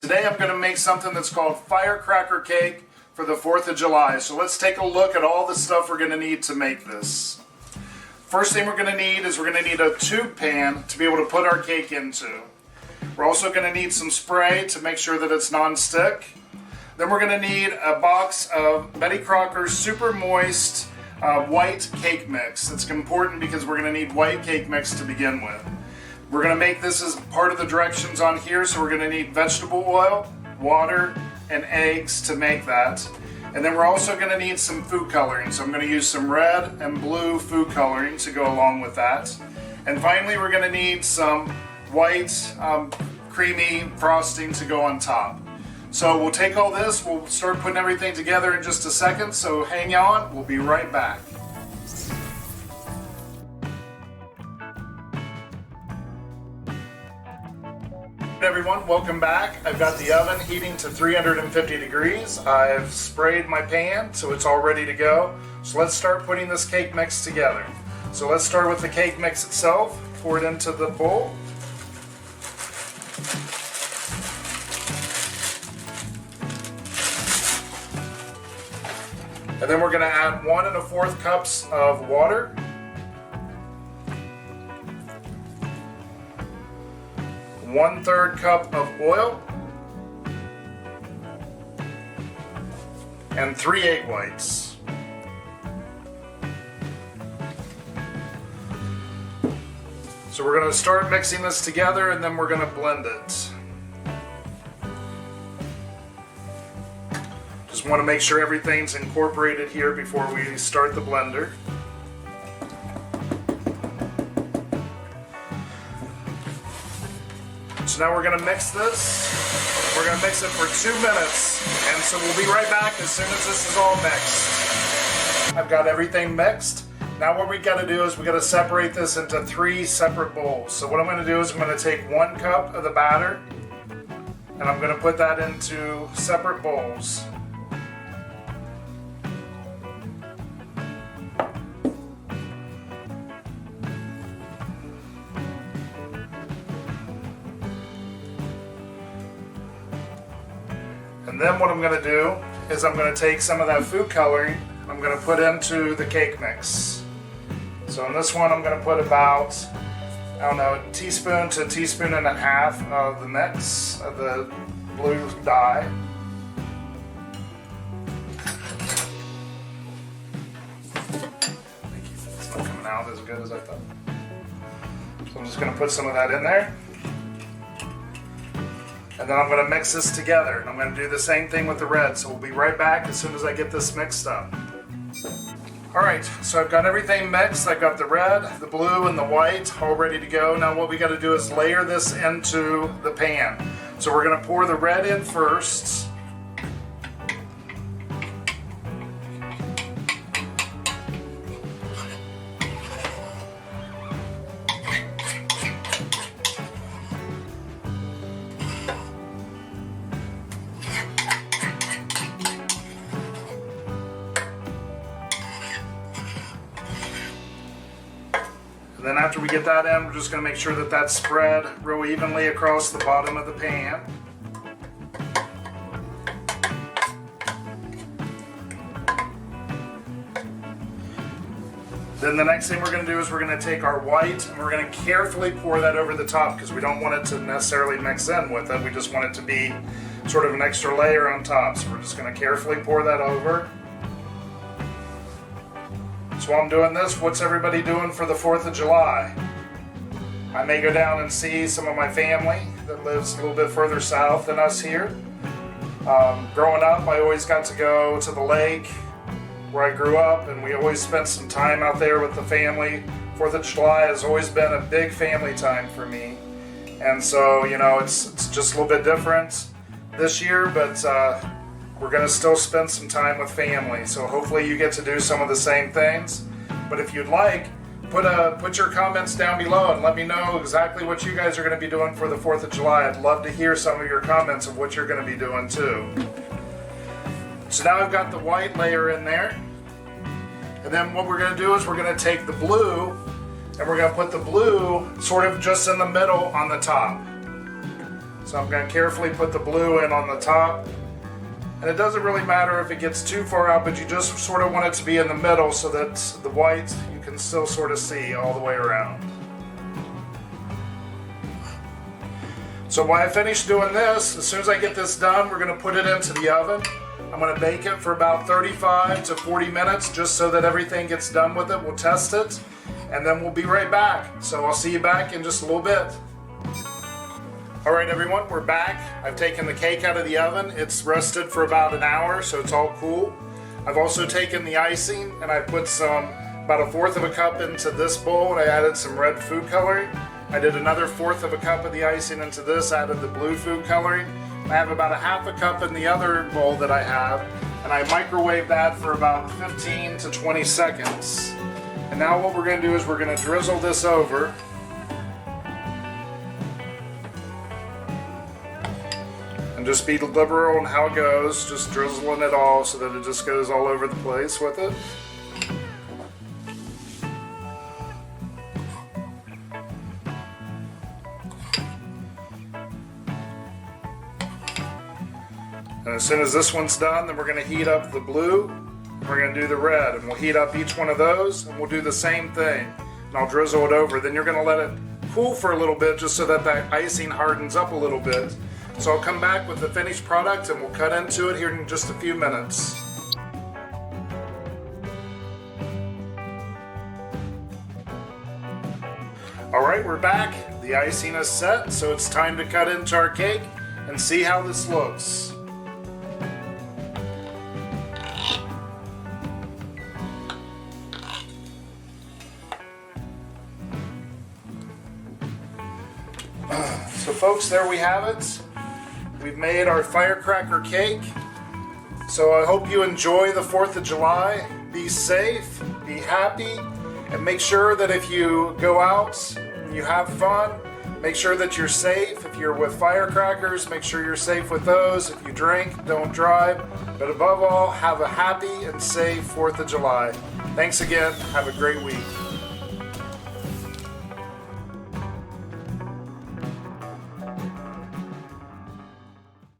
Today I'm going to make something that's called firecracker cake for the 4th of July. So let's take a look at all the stuff we're going to need to make this. First thing we're going to need is we're going to need a tube pan to be able to put our cake into. We're also going to need some spray to make sure that it's non-stick. Then we're going to need a box of Betty Crocker Super Moist white cake mix. That's important because we're going to need white cake mix to begin with. We're going to make this as part of the directions on here, so we're going to need vegetable oil, water, and eggs to make that. And then we're also going to need some food coloring, so I'm going to use some red and blue food coloring to go along with that. And finally we're going to need some white creamy frosting to go on top. So we'll take all this, we'll start putting everything together in just a second, so hang on, we'll be right back. Everyone, welcome back. I've got the oven heating to 350 degrees. I've sprayed my pan so it's all ready to go. So let's start putting this cake mix together. So let's start with the cake mix itself. Pour it into the bowl. And then we're going to add 1 1/4 cups of water. One-third cup of oil and 3 egg whites. So we're going to start mixing this together and then we're going to blend it. Just want to make sure everything's incorporated here before we start the blender. So now we're going to mix this. We're going to mix it for 2 minutes, and so we'll be right back as soon as this is all mixed. I've got everything mixed. Now what we got to do is we got to separate this into 3 separate bowls. So what I'm going to do is I'm going to take 1 cup of the batter, and I'm going to put that into separate bowls. And then what I'm going to do is I'm going to take some of that food coloring, I'm going to put into the cake mix. So in this one I'm going to put about, I don't know, a teaspoon to a teaspoon and a half of the mix of the blue dye. It's not coming out as good as I thought. So I'm just going to put some of that in there. And then I'm going to mix this together, and I'm going to do the same thing with the red, so we'll be right back as soon as I get this mixed up. Alright, so I've got everything mixed. I've got the red, the blue, and the white all ready to go. Now what we got to do is layer this into the pan. So we're going to pour the red in first. And then after we get that in, we're just going to make sure that that's spread real evenly across the bottom of the pan. Then the next thing we're going to do is we're going to take our white and we're going to carefully pour that over the top because we don't want it to necessarily mix in with it. We just want it to be sort of an extra layer on top. So we're just going to carefully pour that over. So while I'm doing this, what's everybody doing for the 4th of July? I may go down and see some of my family that lives a little bit further south than us here. Growing up, I always got to go to the lake where I grew up, and we always spent some time out there with the family. 4th of July has always been a big family time for me. And so, you know, it's just a little bit different this year, but we're going to still spend some time with family, so hopefully you get to do some of the same things. But if you'd like, put your comments down below and let me know exactly what you guys are going to be doing for the 4th of July. I'd love to hear some of your comments of what you're going to be doing too. So now I've got the white layer in there. And then what we're going to do is we're going to take the blue and we're going to put the blue sort of just in the middle on the top. So I'm going to carefully put the blue in on the top. And it doesn't really matter if it gets too far out, but you just sort of want it to be in the middle so that the white you can still sort of see all the way around. So while I finish doing this, as soon as I get this done, we're going to put it into the oven. I'm going to bake it for about 35 to 40 minutes just so that everything gets done with it. We'll test it and then we'll be right back. So I'll see you back in just a little bit. Alright everyone, we're back. I've taken the cake out of the oven. It's rested for about an hour, so it's all cool. I've also taken the icing and I put about 1/4 of a cup into this bowl, and I added some red food coloring. I did another 1/4 of a cup of the icing into this, added the blue food coloring. I have about 1/2 a cup in the other bowl that I have, and I microwave that for about 15 to 20 seconds. And now what we're going to do is we're going to drizzle this over. And just be liberal in how it goes, just drizzling it all so that it just goes all over the place with it. And as soon as this one's done, then we're going to heat up the blue, we're going to do the red, and we'll heat up each one of those, and we'll do the same thing. And I'll drizzle it over. Then you're going to let it cool for a little bit just so that that icing hardens up a little bit. So I'll come back with the finished product and we'll cut into it here in just a few minutes. Alright, we're back. The icing is set, so it's time to cut into our cake and see how this looks. So folks, there we have it. We've made our firecracker cake. So I hope you enjoy the 4th of July. Be safe, be happy, and make sure that if you go out and you have fun, make sure that you're safe. If you're with firecrackers, make sure you're safe with those. If you drink, don't drive. But above all, have a happy and safe 4th of July. Thanks again. Have a great week.